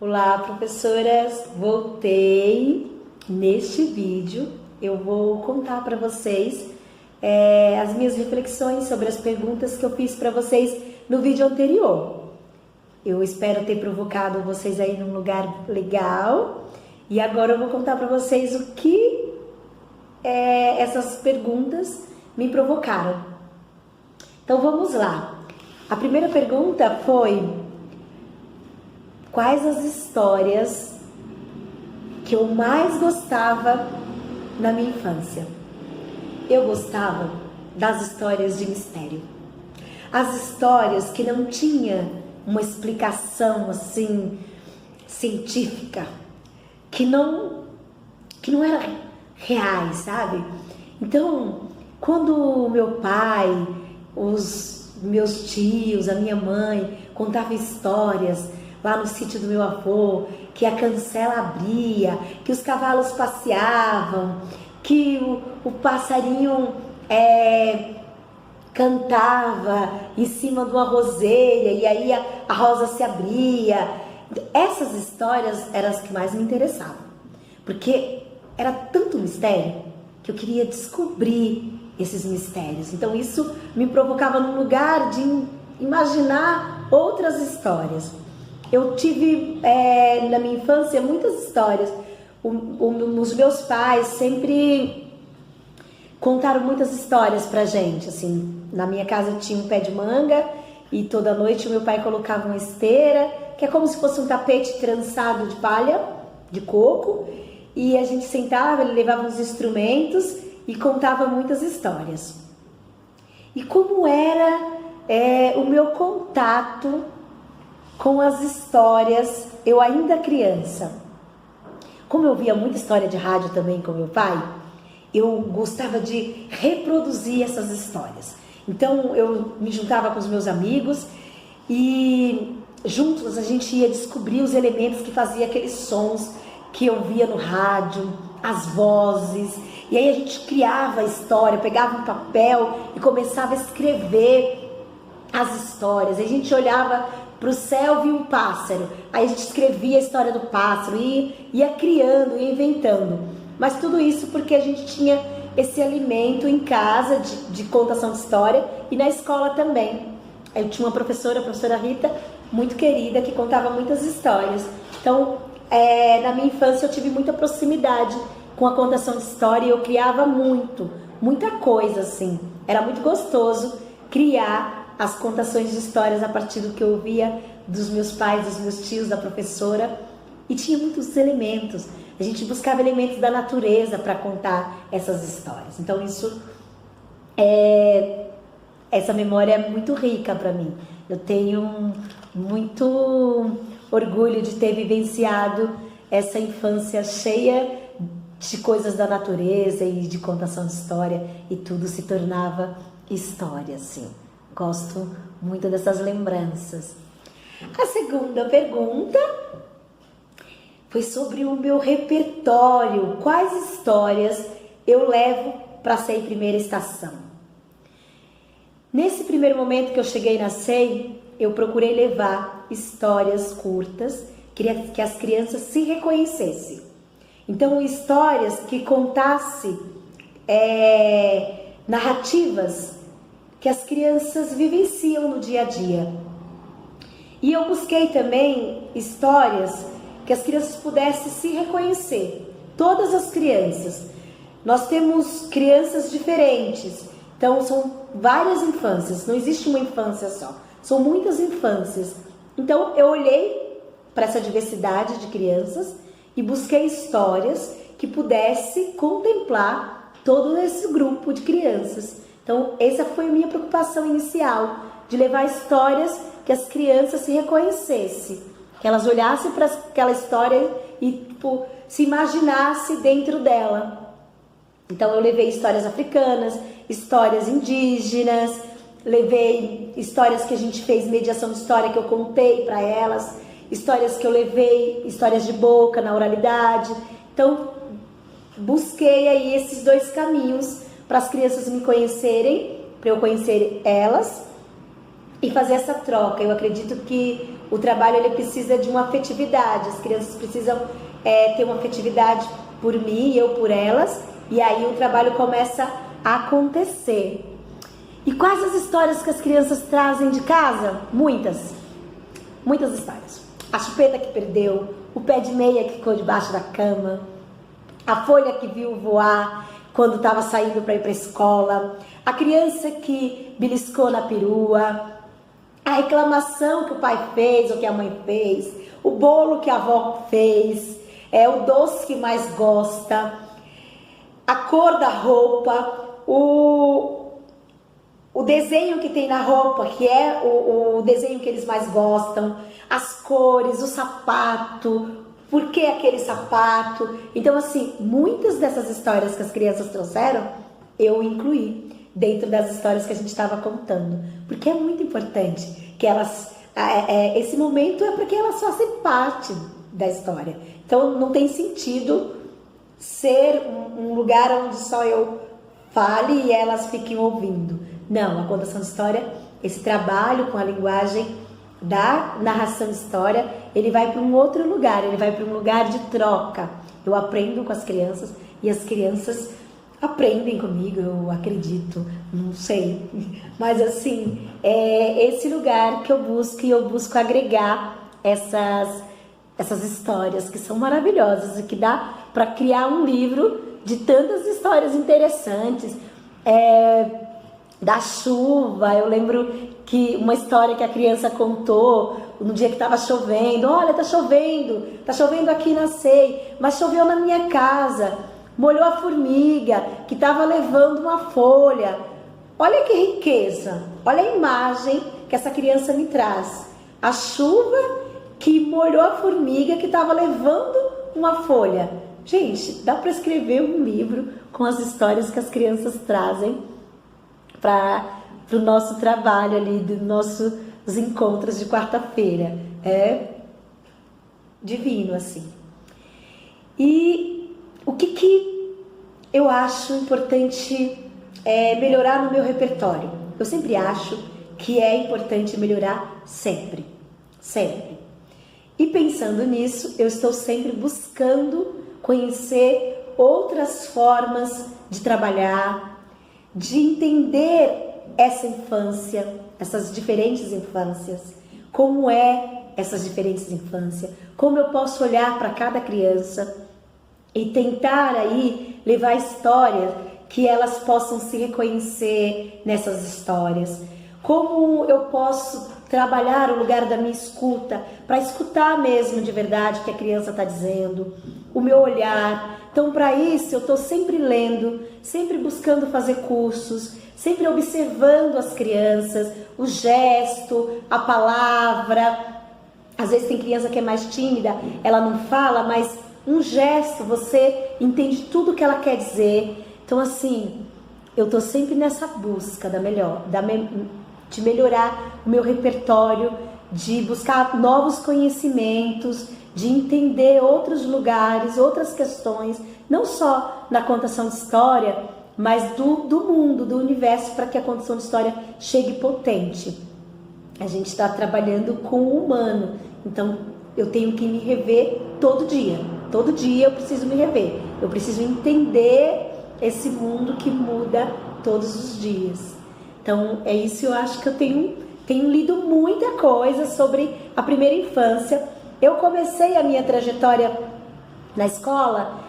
Olá, professoras! Voltei. Neste vídeo eu vou contar para vocês as minhas reflexões sobre as perguntas que eu fiz para vocês no vídeo anterior. Eu espero ter provocado vocês aí num lugar legal e agora eu vou contar para vocês o que essas perguntas me provocaram. Então vamos lá. A primeira pergunta foi: quais as histórias que eu mais gostava na minha infância? Eu gostava das histórias de mistério. As histórias que não tinha uma explicação assim científica, que não eram reais, sabe? Então, quando o meu pai, os meus tios, a minha mãe contavam histórias lá no sítio do meu avô, que a cancela abria, que os cavalos passeavam, que o passarinho cantava em cima de uma roseira e aí a rosa se abria. Essas histórias eram as que mais me interessavam, porque era tanto mistério que eu queria descobrir esses mistérios. Então isso me provocava num lugar de imaginar outras histórias. Eu tive na minha infância muitas histórias. Os meus pais sempre contaram muitas histórias pra gente. Assim, na minha casa tinha um pé de manga e toda noite o meu pai colocava uma esteira, que é como se fosse um tapete trançado de palha, de coco, e a gente sentava, ele levava uns instrumentos e contava muitas histórias. E como era o meu contato com as histórias, eu ainda criança. Como eu via muita história de rádio também com meu pai, eu gostava de reproduzir essas histórias. Então eu me juntava com os meus amigos e juntos a gente ia descobrir os elementos que faziam aqueles sons que eu via no rádio, as vozes, e aí a gente criava a história, pegava um papel e começava a escrever as histórias. A gente olhava para o céu, via um pássaro, aí a gente escrevia a história do pássaro e ia criando, ia inventando. Mas tudo isso porque a gente tinha esse alimento em casa de contação de história e na escola também. Eu tinha uma professora, a professora Rita, muito querida, que contava muitas histórias. Então, na minha infância eu tive muita proximidade com a contação de história e eu criava muita coisa assim. Era muito gostoso criar as contações de histórias a partir do que eu ouvia dos meus pais, dos meus tios, da professora. E tinha muitos elementos. A gente buscava elementos da natureza para contar essas histórias. Então essa memória é muito rica para mim. Eu tenho muito orgulho de ter vivenciado essa infância cheia de coisas da natureza e de contação de história, e tudo se tornava história, assim. Gosto muito dessas lembranças. A segunda pergunta foi sobre o meu repertório. Quais histórias eu levo para a SEI Primeira Estação? Nesse primeiro momento que eu cheguei na SEI, eu procurei levar histórias curtas, queria que as crianças se reconhecessem. Então, histórias que contassem narrativas que as crianças vivenciam no dia a dia. E eu busquei também histórias que as crianças pudessem se reconhecer. Todas as crianças. Nós temos crianças diferentes. Então, são várias infâncias. Não existe uma infância só. São muitas infâncias. Então, eu olhei para essa diversidade de crianças e busquei histórias que pudesse contemplar todo esse grupo de crianças. Então, essa foi a minha preocupação inicial, de levar histórias que as crianças se reconhecessem, que elas olhassem para aquela história e se imaginassem dentro dela. Então, eu levei histórias africanas, histórias indígenas, levei histórias que a gente fez mediação de história, que eu contei para elas, histórias que eu levei, histórias de boca, na oralidade. Então, busquei aí esses dois caminhos para as crianças me conhecerem, para eu conhecer elas e fazer essa troca. Eu acredito que o trabalho ele precisa de uma afetividade, as crianças precisam ter uma afetividade por mim e eu por elas, e aí o trabalho começa a acontecer. E quais as histórias que as crianças trazem de casa? Muitas histórias. A chupeta que perdeu, o pé de meia que ficou debaixo da cama, a folha que viu voar quando estava saindo para ir para a escola, a criança que beliscou na perua, a reclamação que o pai fez ou que a mãe fez, o bolo que a avó fez, o doce que mais gosta, a cor da roupa, o desenho que tem na roupa, que é o desenho que eles mais gostam, as cores, o sapato, por que aquele sapato. Então, assim, muitas dessas histórias que as crianças trouxeram, eu incluí dentro das histórias que a gente estava contando, porque é muito importante que elas, esse momento é para que elas façam parte da história. Então não tem sentido ser um lugar onde só eu fale e elas fiquem ouvindo. Não, a contação de história, esse trabalho com a linguagem da narração de história, ele vai para um outro lugar, ele vai para um lugar de troca. Eu aprendo com as crianças e as crianças aprendem comigo, eu acredito, não sei, mas assim, é esse lugar que eu busco, e eu busco agregar essas histórias que são maravilhosas e que dá para criar um livro de tantas histórias interessantes. Da chuva, eu lembro que uma história que a criança contou no dia que estava chovendo: olha, tá chovendo aqui na SEI, mas choveu na minha casa, molhou a formiga que estava levando uma folha. Olha que riqueza, olha a imagem que essa criança me traz. A chuva que molhou a formiga que estava levando uma folha. Gente, dá para escrever um livro com as histórias que as crianças trazem para o nosso trabalho ali, dos nossos encontros de quarta-feira. É divino, assim. E o que eu acho importante melhorar no meu repertório? Eu sempre acho que é importante melhorar sempre. E pensando nisso, eu estou sempre buscando conhecer outras formas de trabalhar, de entender essa infância, essas diferentes infâncias, como essas diferentes infâncias, como eu posso olhar para cada criança e tentar aí levar histórias que elas possam se reconhecer nessas histórias, como eu posso trabalhar o lugar da minha escuta, para escutar mesmo de verdade o que a criança está dizendo, o meu olhar. Então, para isso, eu estou sempre lendo, sempre buscando fazer cursos, sempre observando as crianças, o gesto, a palavra. Às vezes tem criança que é mais tímida, ela não fala, mas um gesto, você entende tudo o que ela quer dizer. Então, assim, eu estou sempre nessa busca de melhorar o meu repertório, de buscar novos conhecimentos, de entender outros lugares, outras questões, não só na contação de história, mas do mundo, do universo, para que a contação de história chegue potente. A gente está trabalhando com o humano, então eu tenho que me rever todo dia eu preciso me rever, eu preciso entender esse mundo que muda todos os dias. Então é isso, eu acho que eu tenho lido muita coisa sobre a primeira infância. Eu comecei a minha trajetória na escola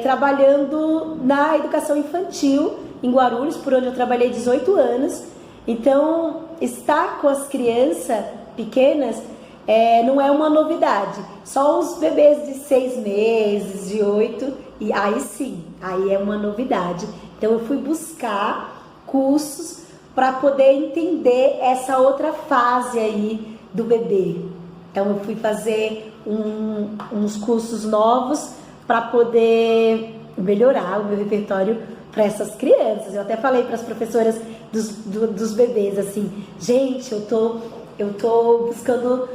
trabalhando na educação infantil em Guarulhos, por onde eu trabalhei 18 anos. Então, estar com as crianças pequenas não é uma novidade. Só os bebês de 6 meses, de 8, e aí sim, aí é uma novidade. Então, eu fui buscar cursos para poder entender essa outra fase aí do bebê. Então eu fui fazer uns cursos novos para poder melhorar o meu repertório para essas crianças. Eu até falei para as professoras dos bebês assim: gente, eu tô buscando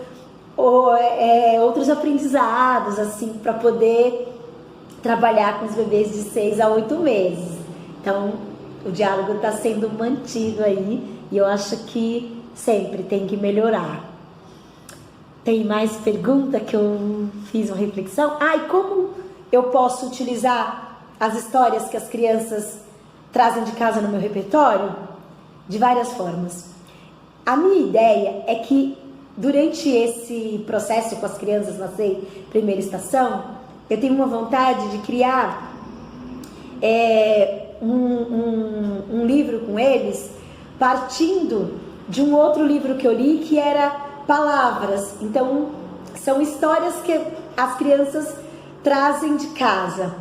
outros aprendizados assim para poder trabalhar com os bebês de 6 a 8 meses. Então o diálogo está sendo mantido aí, e eu acho que sempre tem que melhorar. Tem mais pergunta que eu fiz uma reflexão? E como eu posso utilizar as histórias que as crianças trazem de casa no meu repertório? De várias formas. A minha ideia é que durante esse processo com as crianças na primeira estação, eu tenho uma vontade de criar um livro com eles, partindo de um outro livro que eu li, que era Palavras. Então, são histórias que as crianças trazem de casa.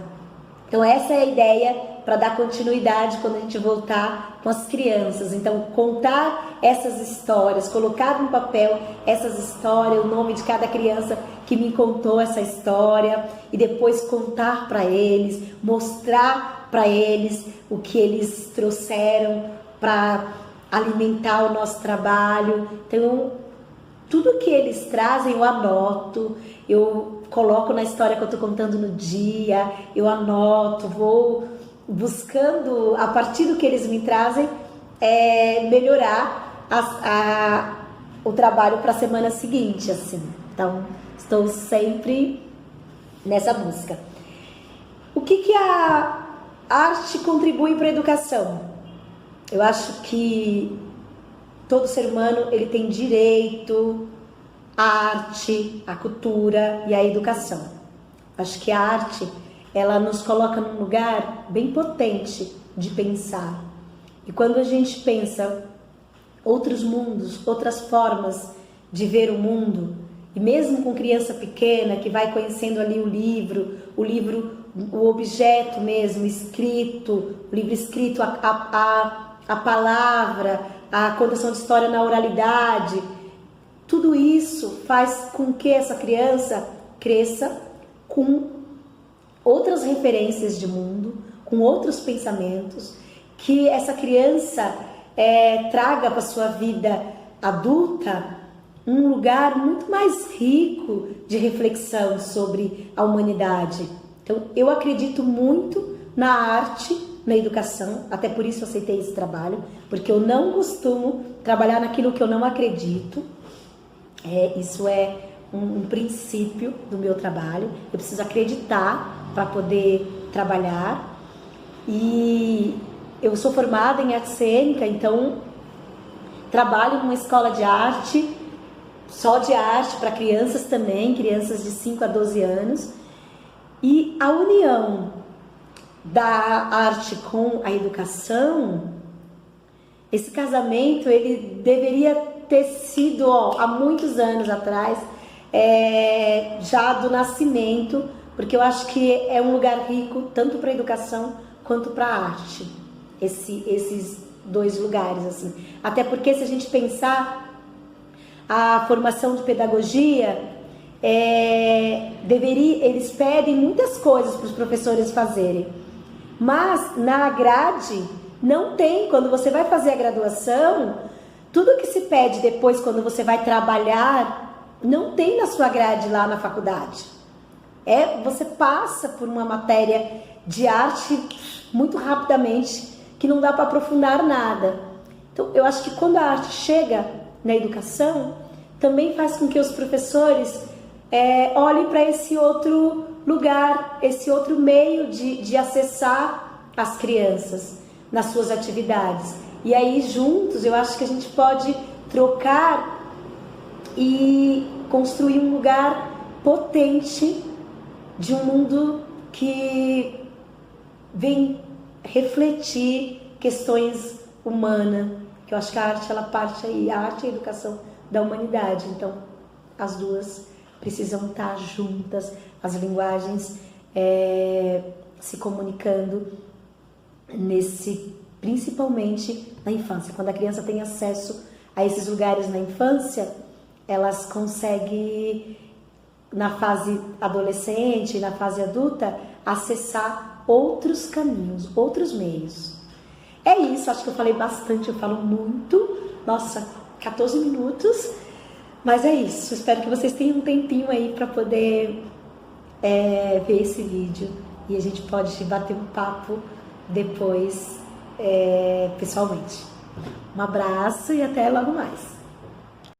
Então, essa é a ideia para dar continuidade quando a gente voltar com as crianças. Então, contar essas histórias, colocar no papel essas histórias, o nome de cada criança que me contou essa história, e depois contar para eles, mostrar para eles o que eles trouxeram para alimentar o nosso trabalho. Então, tudo que eles trazem eu anoto, eu coloco na história que eu estou contando no dia, eu anoto, vou buscando, a partir do que eles me trazem, melhorar o trabalho para a semana seguinte, assim. Então, estou sempre nessa busca. O que a arte contribui para a educação? Eu acho que todo ser humano ele tem direito à arte, à cultura e à educação. Acho que a arte ela nos coloca num lugar bem potente de pensar. E quando a gente pensa outros mundos, outras formas de ver o mundo, e mesmo com criança pequena que vai conhecendo ali o livro, o objeto mesmo escrito, o livro escrito, a palavra, a contação de história na oralidade, tudo isso faz com que essa criança cresça com outras referências de mundo, com outros pensamentos, que essa criança traga para sua vida adulta um lugar muito mais rico de reflexão sobre a humanidade. Então, eu acredito muito na arte, na educação, até por isso eu aceitei esse trabalho, porque eu não costumo trabalhar naquilo que eu não acredito. Isso é um princípio do meu trabalho. Eu preciso acreditar para poder trabalhar. E eu sou formada em arte cênica, então trabalho numa escola de arte, só de arte para crianças também, crianças de 5 a 12 anos. E a união da arte com a educação, esse casamento ele deveria ter sido há muitos anos atrás, já do nascimento, porque eu acho que é um lugar rico tanto para a educação quanto para a arte, esses dois lugares, assim. Até porque se a gente pensar a formação de pedagogia, eles pedem muitas coisas para os professores fazerem, mas na grade não tem. Quando você vai fazer a graduação, tudo que se pede depois quando você vai trabalhar não tem na sua grade lá na faculdade. Você passa por uma matéria de arte muito rapidamente que não dá para aprofundar nada. Então eu acho que quando a arte chega na educação, também faz com que os professores olhem para esse outro lugar, esse outro meio de acessar as crianças nas suas atividades. E aí juntos eu acho que a gente pode trocar e construir um lugar potente de um mundo que vem refletir questões humanas, que eu acho que a arte ela parte aí, a arte e a educação da humanidade. Então as duas precisam estar juntas, as linguagens se comunicando principalmente na infância. Quando a criança tem acesso a esses lugares na infância, elas conseguem, na fase adolescente, na fase adulta, acessar outros caminhos, outros meios. É isso, acho que eu falei bastante, eu falo muito. Nossa, 14 minutos, mas é isso. Espero que vocês tenham um tempinho aí para poder ver esse vídeo e a gente pode bater um papo depois pessoalmente. Um abraço e até logo mais.